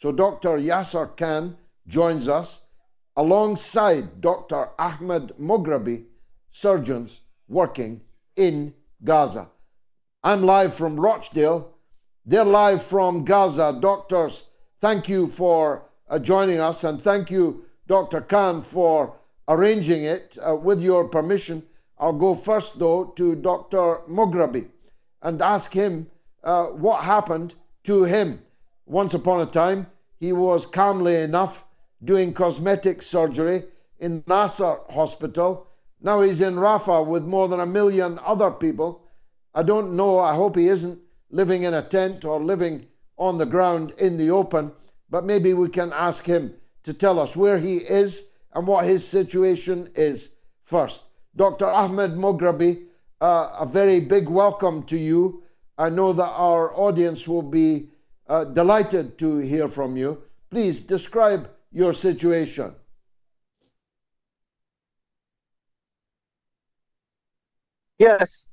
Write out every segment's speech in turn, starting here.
So Dr. Yasser Khan joins us alongside Dr. Ahmed Moghrabi, surgeons working in Gaza. I'm live from Rochdale. They're live from Gaza. Doctors, thank you for joining us, and thank you, Dr. Khan, for arranging it. With your permission, I'll go first, though, to Dr. Moghrabi and ask him what happened to him. Once upon a time, he was calmly enough doing cosmetic surgery in Nasser hospital. Now he's in Rafah with more than 1 million other people. I don't know, I hope he isn't living in a tent or living on the ground in the open, but maybe we can ask him to tell us where he is and what his situation is first. Dr. Ahmed Moghrabi, a very big welcome to you. I know that our audience will be delighted to hear from you. Please describe your situation. Yes,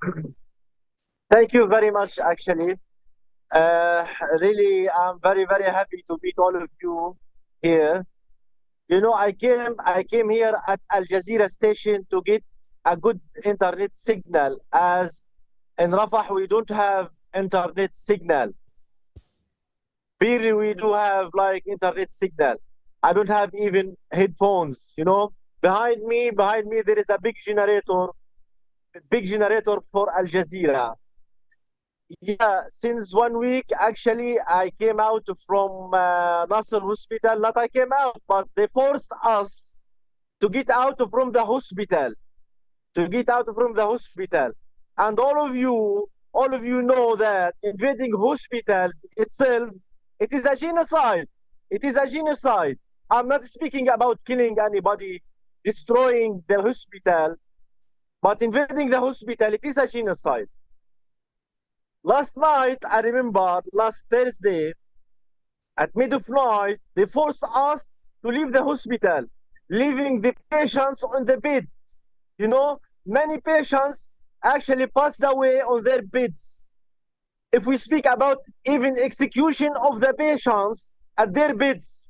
thank you very much, actually. Really, I'm very, very happy to meet all of you here. You know, I came here at Al Jazeera station to get a good internet signal, as in Rafah we don't have internet signal. Really, we do have like internet signal. I don't have even headphones, you know. Behind me there is a big generator for Al Jazeera. Yeah, since 1 week, actually, I came out from Nasser hospital. Not I came out, but they forced us to get out from the hospital. And all of you know that invading hospitals itself, it is a genocide. I'm not speaking about killing anybody, destroying the hospital, but invading the hospital, it is a genocide. Last night, I remember, last Thursday, at mid of night, they forced us to leave the hospital, leaving the patients on the bed. You know, many patients actually passed away on their beds. If we speak about even execution of the patients at their beds,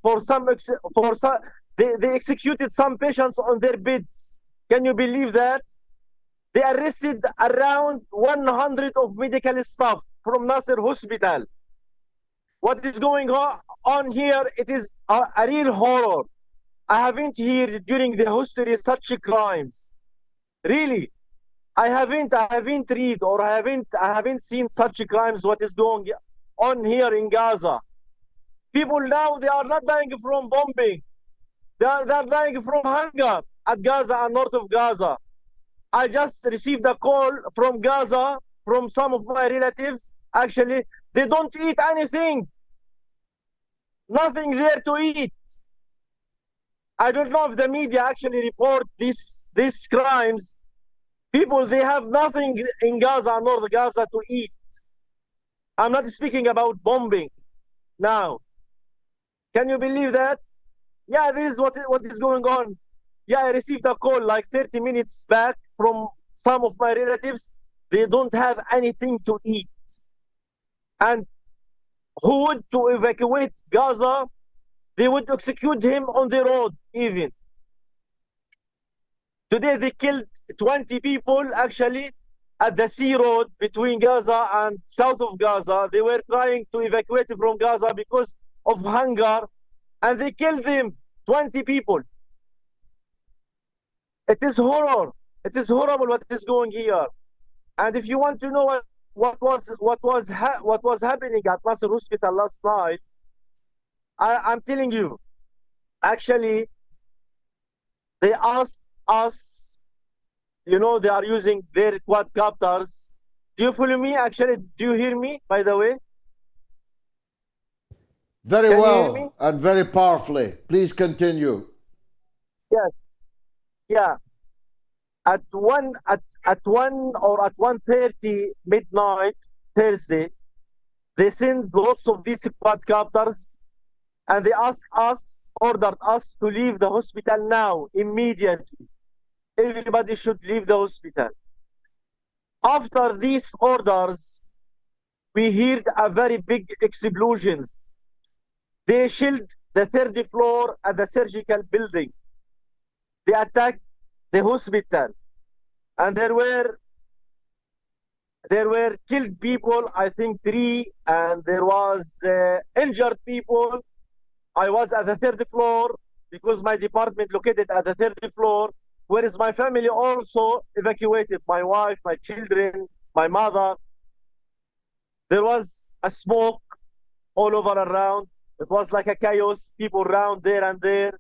they executed some patients on their beds. Can you believe that? They arrested around 100 of medical staff from Nasser hospital. What is going on here? It is a real horror. I haven't heard during the history such crimes. Really, I haven't read or I haven't seen such crimes. What is going on here in Gaza? People now, they are not dying from bombing. They are dying from hunger at Gaza and north of Gaza. I just received a call from Gaza, from some of my relatives. Actually, they don't eat anything. Nothing there to eat. I don't know if the media actually report these crimes. People, they have nothing in Gaza, North Gaza, to eat. I'm not speaking about bombing now. Can you believe that? Yeah, this is what is going on. Yeah, I received a call like 30 minutes back from some of my relatives. They don't have anything to eat. And who would to evacuate Gaza, they would execute him on the road even. Today they killed 20 people actually at the sea road between Gaza and south of Gaza. They were trying to evacuate from Gaza because of hunger, and they killed them, 20 people. It is horror. It is horrible what is going here. And if you want to know what was happening at Nasser Hospital last night, I'm telling you, actually, they asked us, you know, they are using their quadcopters. Do you follow me? Actually, do you hear me, by the way? Very well and very powerfully. Please continue. Yes. Yeah. At 1:30 midnight Thursday, they sent lots of these quadcopters, and they ordered us to leave the hospital now, immediately. Everybody should leave the hospital. After these orders, we heard a very big explosions. They shelled the third floor at the surgical building. They attacked the hospital, and there were killed people, I think 3, and there was injured people. I was at the third floor because my department located at the third floor, whereas my family also evacuated, my wife, my children, my mother. There was a smoke all over around. It was like a chaos, people around there and there.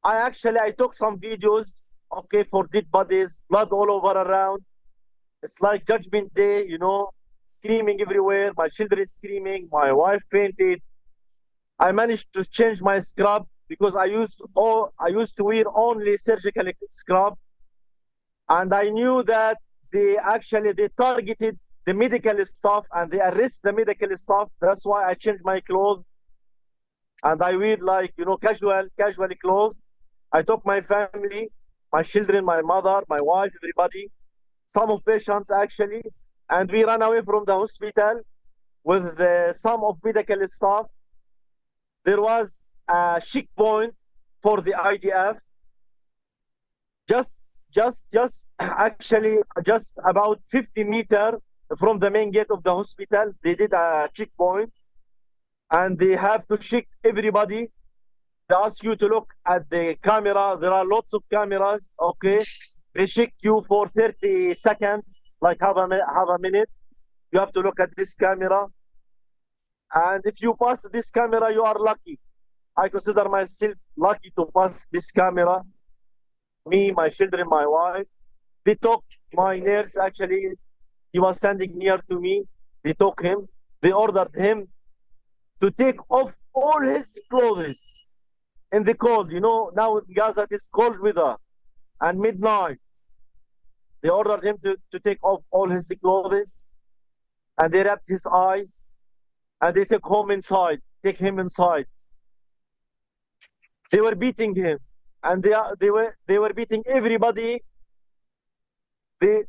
I took some videos, okay, for dead bodies, blood all over around. It's like Judgment Day, screaming everywhere. My children screaming. My wife fainted. I managed to change my scrub because I used to wear only surgical scrub, and I knew that they targeted the medical staff and they arrest the medical staff. That's why I changed my clothes and I wear like casual clothes. I took my family, my children, my mother, my wife, everybody, some of patients actually, and we ran away from the hospital with some of medical staff. There was a checkpoint for the IDF, actually just about 50 meters from the main gate of the hospital. They did a checkpoint, and they have to check everybody. They ask you to look at the camera. There are lots of cameras, okay? They check you for 30 seconds, like half a minute. You have to look at this camera. And if you pass this camera, you are lucky. I consider myself lucky to pass this camera. Me, my children, my wife. They took my nurse, actually. He was standing near to me. They took him. They ordered him to take off all his clothes in the cold. Now in Gaza it is cold weather and midnight. They ordered him to take off all his clothes, and they wrapped his eyes, and they take him inside. They were beating him, and they were beating everybody. They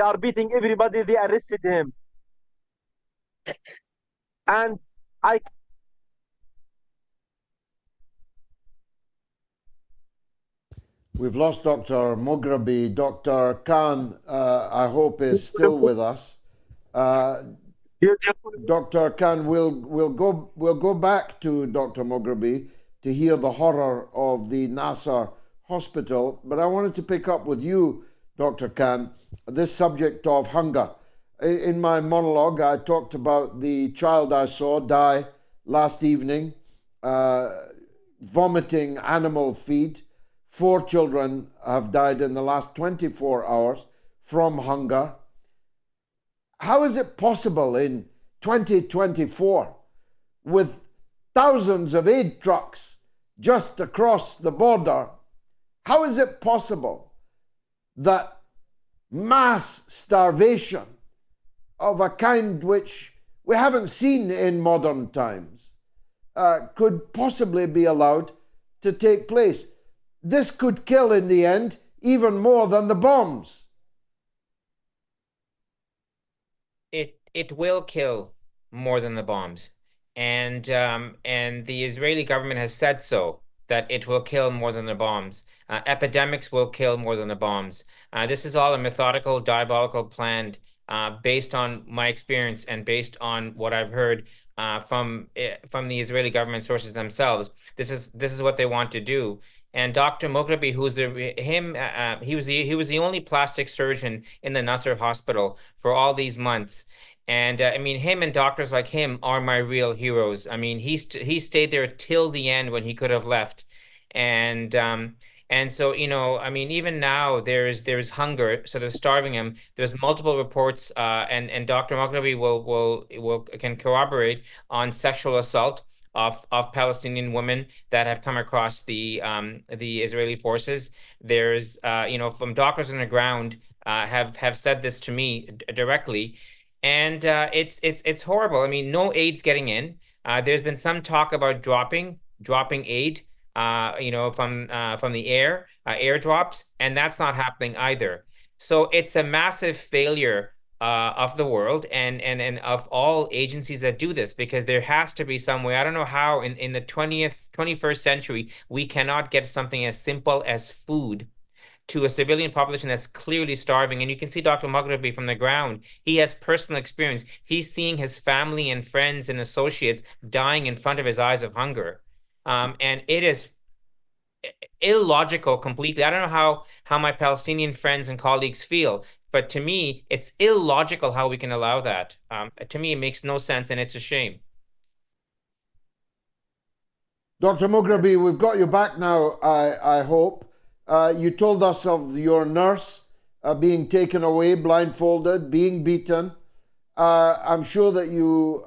are beating everybody. They arrested him, and I. We've lost Dr. Moghrabi. Dr. Khan, I hope, is still with us. Dr. Khan, we'll go back to Dr. Moghrabi to hear the horror of the Nasser hospital, but I wanted to pick up with you, Dr. Khan, this subject of hunger. In my monologue, I talked about the child I saw die last evening, vomiting animal feed. 4 children have died in the last 24 hours from hunger. How is it possible in 2024, with thousands of aid trucks just across the border, how is it possible that mass starvation of a kind which we haven't seen in modern times could possibly be allowed to take place? This could kill in the end even more than the bombs. It will kill more than the bombs, and the Israeli government has said so, that it will kill more than the bombs. Epidemics will kill more than the bombs. This is all a methodical, diabolical plan, based on my experience and based on what I've heard from the Israeli government sources themselves. This is what they want to do. And Dr. Moghrabi, he was the only plastic surgeon in the Nasser hospital for all these months. And I mean, him and doctors like him are my real heroes. I mean, he stayed there till the end when he could have left. And so, I mean, even now there's hunger, so they're starving him. There's multiple reports, and Dr. Moghrabi can corroborate on sexual assault of Palestinian women that have come across the Israeli forces. There's from doctors on the ground have said this to me directly, and it's horrible. I mean, no aid's getting in. There's been some talk about dropping aid, from the airdrops, and that's not happening either. So it's a massive failure of the world and of all agencies that do this, because there has to be some way. I don't know how in the 21st century we cannot get something as simple as food to a civilian population that's clearly starving. And you can see Dr. Moghrabi from the ground. He has personal experience. He's seeing his family and friends and associates dying in front of his eyes of hunger. And it is illogical completely. I don't know how my Palestinian friends and colleagues feel, but to me, it's illogical how we can allow that. To me, it makes no sense, and it's a shame. Dr. Moghrabi, we've got you back now, I hope. You told us of your nurse being taken away, blindfolded, being beaten. I'm sure that you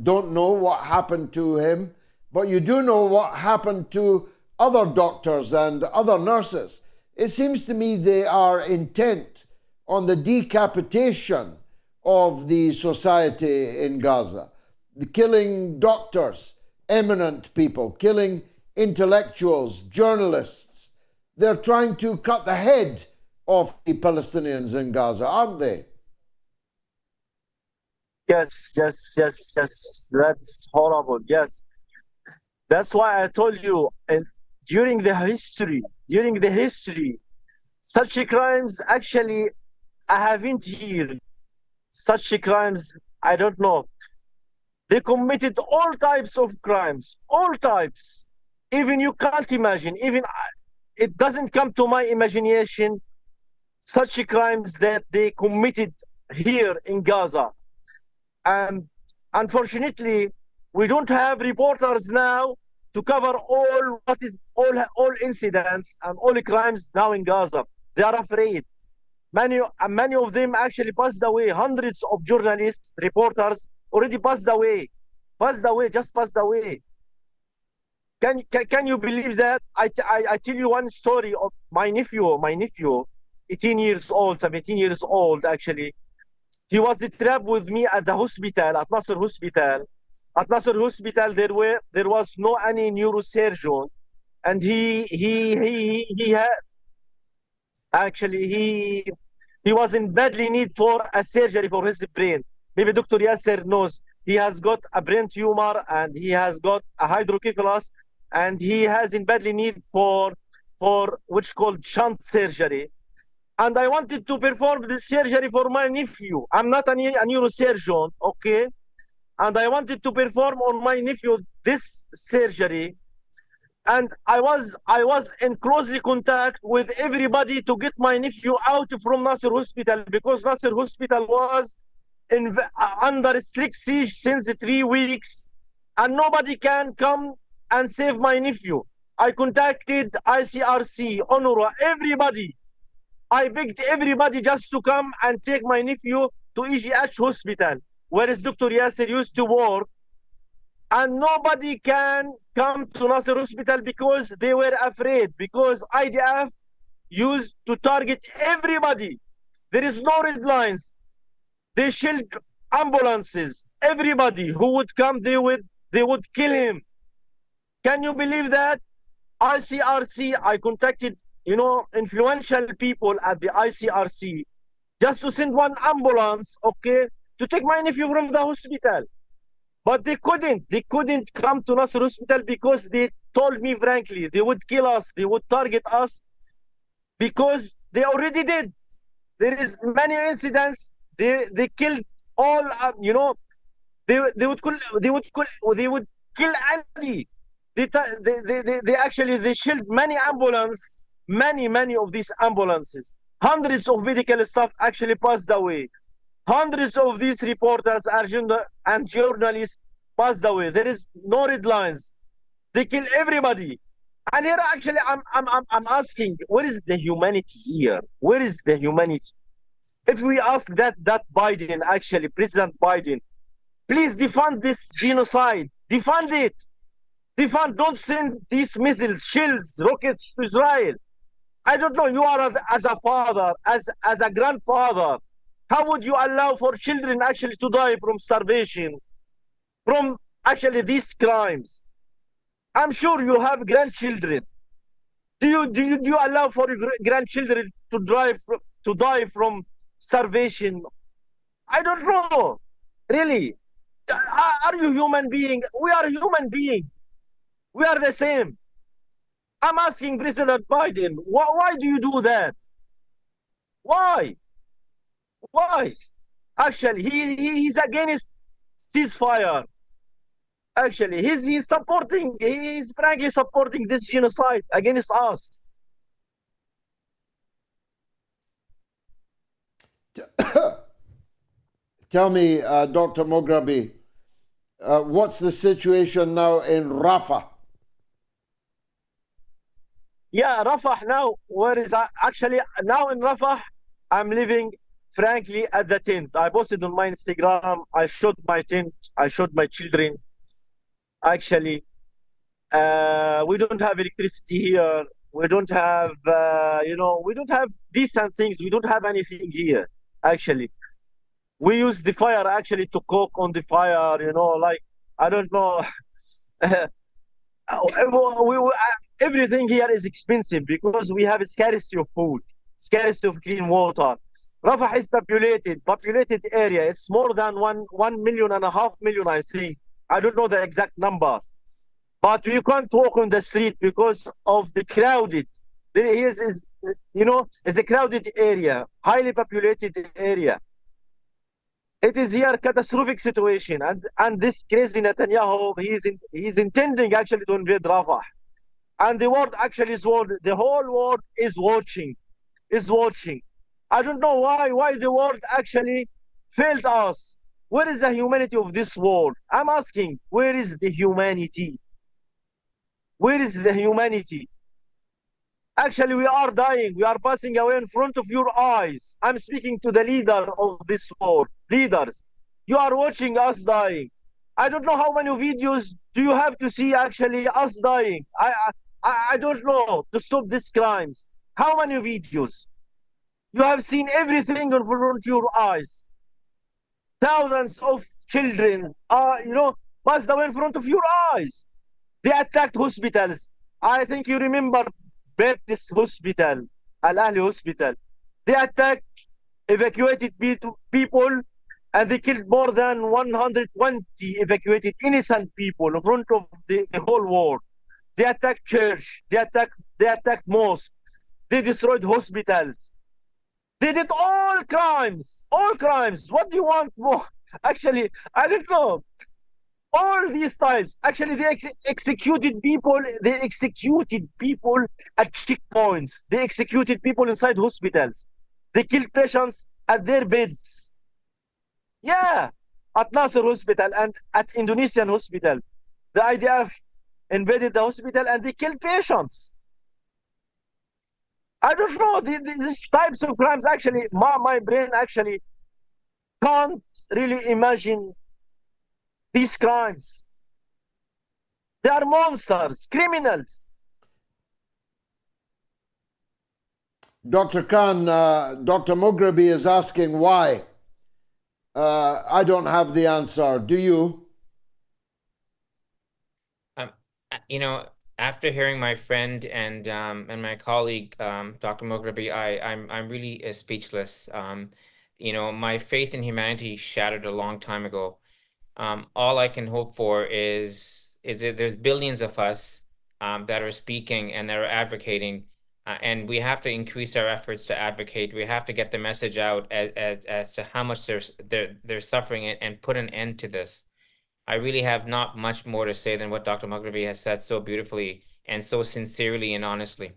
don't know what happened to him, but you do know what happened to other doctors and other nurses. It seems to me they are intent on the decapitation of the society in Gaza, the killing doctors, eminent people, killing intellectuals, journalists. They're trying to cut the head of the Palestinians in Gaza, aren't they? Yes, yes, yes, yes. That's horrible. Yes. That's why I told you, and during the history, such crimes actually I haven't heard. Such crimes, I don't know. They committed all types of crimes, all types. Even you can't imagine, even it doesn't come to my imagination, such crimes that they committed here in Gaza. And unfortunately, we don't have reporters now to cover all incidents and all crimes now in Gaza. They are afraid. Many of them actually passed away. Hundreds of journalists, reporters already passed away. Just passed away. Can you believe that? I tell you one story of my nephew, 18 years old, 17 years old actually. He was trapped with me at the hospital, at Nasser Hospital. At Nasser Hospital, there was no any neurosurgeon, and he had actually he was in badly need for a surgery for his brain. Maybe Dr. Yasser knows. He has got a brain tumor and he has got a hydrocephalus, and he has in badly need for which called shunt surgery. And I wanted to perform this surgery for my nephew. I'm not a neurosurgeon, okay? And I wanted to perform on my nephew this surgery. And I was in closely contact with everybody to get my nephew out from Nasser Hospital, because Nasser Hospital was under strict siege since 3 weeks, and nobody can come and save my nephew. I contacted ICRC, UNRWA, everybody. I begged everybody just to come and take my nephew to EGH Hospital, where Dr. Yasser used to work. And nobody can come to Nasser Hospital because they were afraid, because IDF used to target everybody. There is no red lines. They shelled ambulances. Everybody who would come, they would kill him. Can you believe that? ICRC, I contacted, influential people at the ICRC just to send one ambulance, okay, to take my nephew from the hospital. But they couldn't come to Nasser Hospital because they told me frankly, they would kill us, they would target us, because they already did. There is many incidents, they killed all, they would kill any. They actually shelled many ambulance, many of these ambulances. Hundreds of medical staff actually passed away. Hundreds of these reporters and journalists passed away. There is no red lines. They kill everybody. And here actually I'm asking, where is the humanity here? Where is the humanity? If we ask that Biden, actually President Biden, please defund this genocide. Defund it. Defund. Don't send these missiles, shells, rockets to Israel. I don't know. You are as a father, as a grandfather. How would you allow for children actually to die from starvation, from actually these crimes? I'm sure you have grandchildren. Do you allow for your grandchildren to die from starvation I don't know. Really. Are you human being? We are human being. We are the same. I'm asking President Biden, why do you do that? Why? Why? Actually, he's against ceasefire. Actually, he's frankly supporting this genocide against us. Tell me, Dr. Moghrabi, what's the situation now in Rafah? Yeah, Rafah now, actually now in Rafah, I'm living frankly at the tent. I posted on my Instagram, I showed my tent, I showed my children. Actually, we don't have electricity here. We don't have, we don't have decent things. We don't have anything here, actually. We use the fire actually to cook on the fire, like, I don't know. Everything here is expensive because we have a scarcity of food, scarcity of clean water. Rafah is populated area. It's more than 1.5 million, I think. I don't know the exact number. But we can't walk on the street because of the crowded. It's a crowded area, highly populated area. It is here a catastrophic situation, and this crazy Netanyahu, he's intending actually to invade Rafah, and the world actually the whole world is watching. I don't know why the world actually failed us. Where is the humanity of this world? I'm asking, where is the humanity? Where is the humanity? Actually, we are dying. We are passing away in front of your eyes. I'm speaking to the leader of this world. Leaders, you are watching us dying. I don't know how many videos do you have to see actually us dying. I don't know to stop these crimes. How many videos? You have seen everything in front of your eyes. Thousands of children are, passed away in front of your eyes. They attacked hospitals. I think you remember Baptist Hospital, Al Ahli Hospital. They attacked, evacuated people, and they killed more than 120 evacuated innocent people in front of the whole world. They attacked church. They attacked mosques. They destroyed hospitals. They did all crimes. All crimes. What do you want more? Actually, I don't know. All these times, actually, they executed people. They executed people at checkpoints. They executed people inside hospitals. They killed patients at their beds. Yeah, at Nasser Hospital and at Indonesian hospital. The IDF invaded the hospital and they killed patients. I don't know, these types of crimes actually, my brain actually can't really imagine these crimes. They are monsters, criminals. Dr. Khan, Dr. Moghrabi is asking why. I don't have the answer. Do you? After hearing my friend and my colleague, Dr. Moghrabi, I'm really speechless. My faith in humanity shattered a long time ago. All I can hope for is that there's billions of us that are speaking and that are advocating, and we have to increase our efforts to advocate. We have to get the message out as to how much they're suffering and put an end to this. I really have not much more to say than what Dr. Moghrabi has said so beautifully and so sincerely and honestly.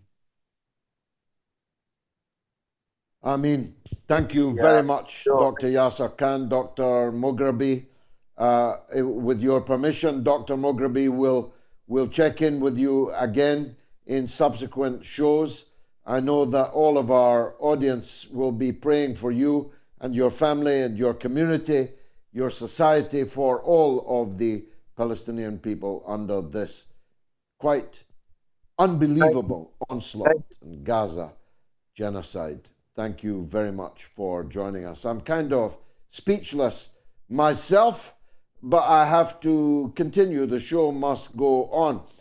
Thank you very much, sure. Dr. Yasser Khan, Dr. Moghrabi. With your permission, Dr. Moghrabi will check in with you again in subsequent shows. I know that all of our audience will be praying for you and your family and your community, your society, for all of the Palestinian people under this quite unbelievable onslaught in Gaza genocide. Thank you very much for joining us. I'm kind of speechless myself, but I have to continue. The show must go on.